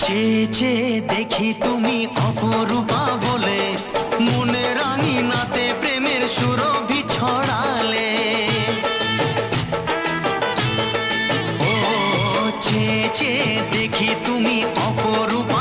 চেয়ে চেয়ে দেখি তুমি অপরূপা বলে, মনে রাঙিনাতে প্রেমের সুরভি ছড়ালে। ও চেয়ে চেয়ে দেখি তুমি অপরূপা